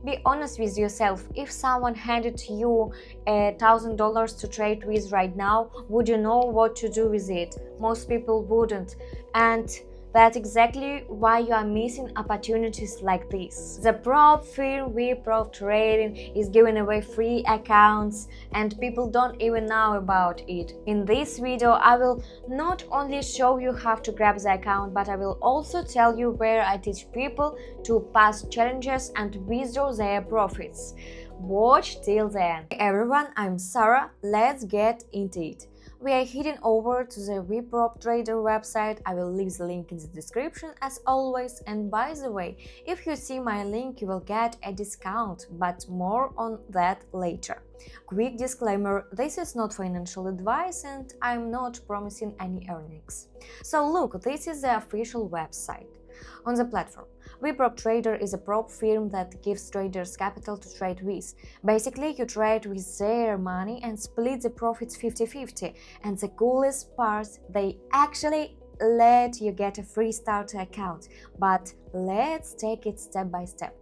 Be honest with yourself. If someone handed you $1,000 to trade with right now, would you know what to do with it? Most people wouldn't. And that's exactly why you are missing opportunities like this. The prop firm VpropTrader is giving away free accounts and people don't even know about it. In this video, I will not only show you how to grab the account, but I will also tell you where I teach people to pass challenges and withdraw their profits. Watch till the end. Hey everyone, I'm Sarah. Let's get into it. We are heading over to the VpropTrader website. I will leave the link in the description as always. And by the way, if you see my link, you will get a discount, but more on that later. Quick disclaimer, this is not financial advice and I'm not promising any earnings. So look, this is the official website. On the platform, VpropTrader is a prop firm that gives traders capital to trade with. Basically, you trade with their money and split the profits 50-50. And the coolest part, they actually let you get a free starter account. But let's take it step by step.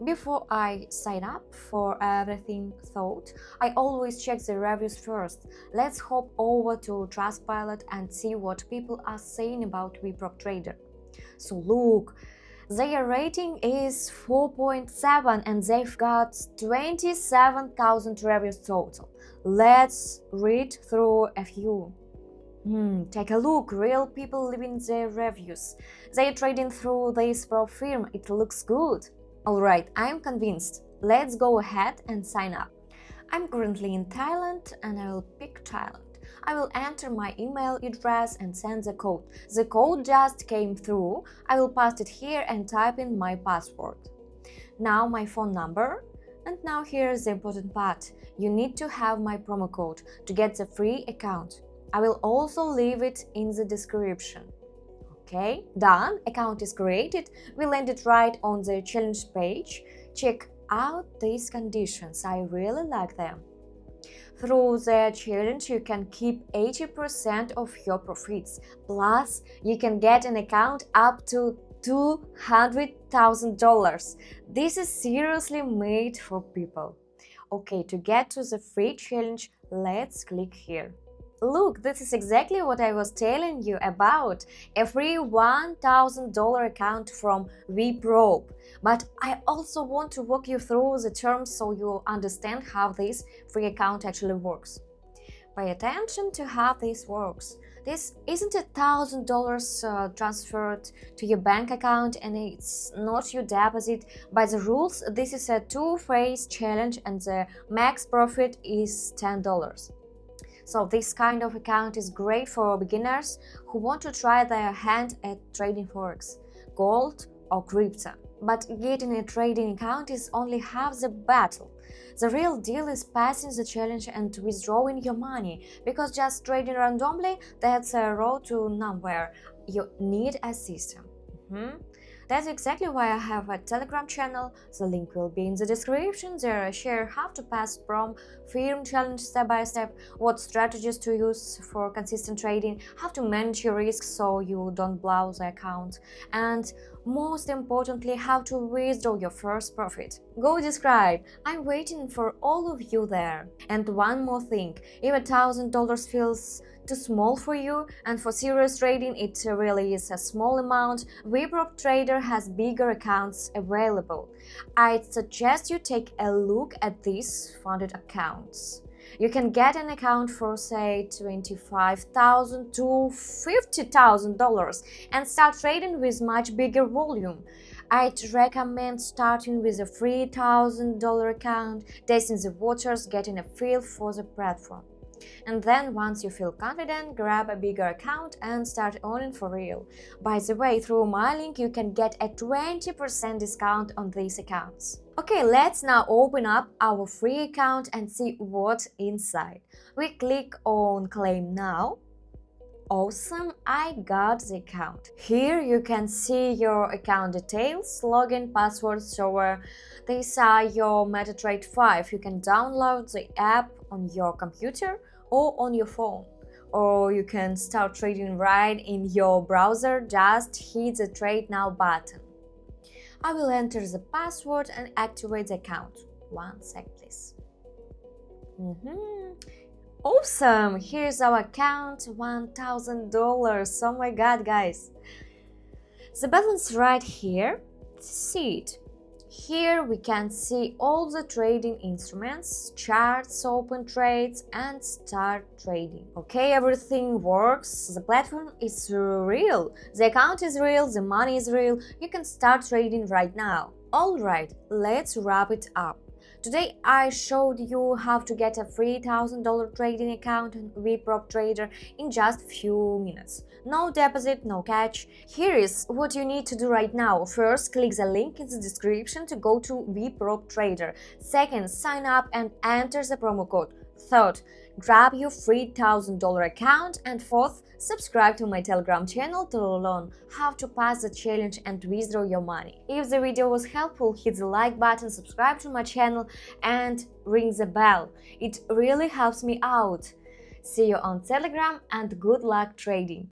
Before I sign up for everything thought, I always check the reviews first. Let's hop over to Trustpilot and see what people are saying about VpropTrader. So look, their rating is 4.7 and they've got 27,000 reviews total. Let's read through a few. Take a look, real people leaving their reviews. They're trading through this prop firm, it looks good. Alright, I'm convinced. Let's go ahead and sign up. I'm currently in Thailand and I will pick Thailand. I will enter my email address and send the code. The code just came through. I will paste it here and type in my password. Now my phone number. And now here's the important part. You need to have my promo code to get the free account. I will also leave it in the description. Okay, done. Account is created. We landed right on the challenge page. Check out these conditions. I really like them. Through the challenge, you can keep 80% of your profits. Plus, you can get an account up to $200,000. This is seriously made for people. Okay, to get to the free challenge, let's click here. Look, this is exactly what I was telling you about, a free $1,000 account from VProp. But I also want to walk you through the terms so you understand how this free account actually works. Pay attention to how this works. This isn't $1,000 transferred to your bank account and it's not your deposit. By the rules, this is a two-phase challenge and the max profit is $10. So this kind of account is great for beginners who want to try their hand at trading Forex, gold or crypto. But getting a trading account is only half the battle. The real deal is passing the challenge and withdrawing your money, because just trading randomly, that's a road to nowhere. You need a system. That's exactly why I have a Telegram channel. The link will be in the description. There I share how to pass from firm challenge step by step, what strategies to use for consistent trading, how to manage your risks so you don't blow the account, and most importantly, how to withdraw your first profit. Go describe. I'm waiting for all of you there. And one more thing, if $1,000 feels too small for you, and for serious trading it really is a small amount, VpropTrader has bigger accounts available. I'd suggest you take a look at these funded accounts. You can get an account for say $25,000 to $50,000 and start trading with much bigger volume. I'd recommend starting with a $3,000 account, testing the waters, getting a feel for the platform. And then once you feel confident, grab a bigger account and start earning for real. By the way, through my link you can get a 20% discount on these accounts. Okay, let's now open up our free account and see what's inside. We click on Claim Now. Awesome, I got the account. Here you can see your account details, login, password, server. These are your MetaTrader 5. You can download the app on your computer or on your phone. Or you can start trading right in your browser, just hit the Trade Now button. I will enter the password and activate the account. 1 sec, please. Awesome! Here's our account, $1,000. Oh my god, guys! The balance right here. See it. Here we can see all the trading instruments, charts, open trades, and start trading. Okay, everything works. The platform is real. The account is real. The money is real. You can start trading right now. Alright, let's wrap it up. Today I showed you how to get a free $1,000 trading account on VpropTrader in just few minutes. No deposit, no catch. Here is what you need to do right now. First, click the link in the description to go to VpropTrader. Second, sign up and enter the promo code. Third, grab your free $1,000 account. And fourth, subscribe to my Telegram channel to learn how to pass the challenge and withdraw your money. If the video was helpful, hit the like button, subscribe to my channel and ring the bell. It really helps me out. See you on Telegram and good luck trading!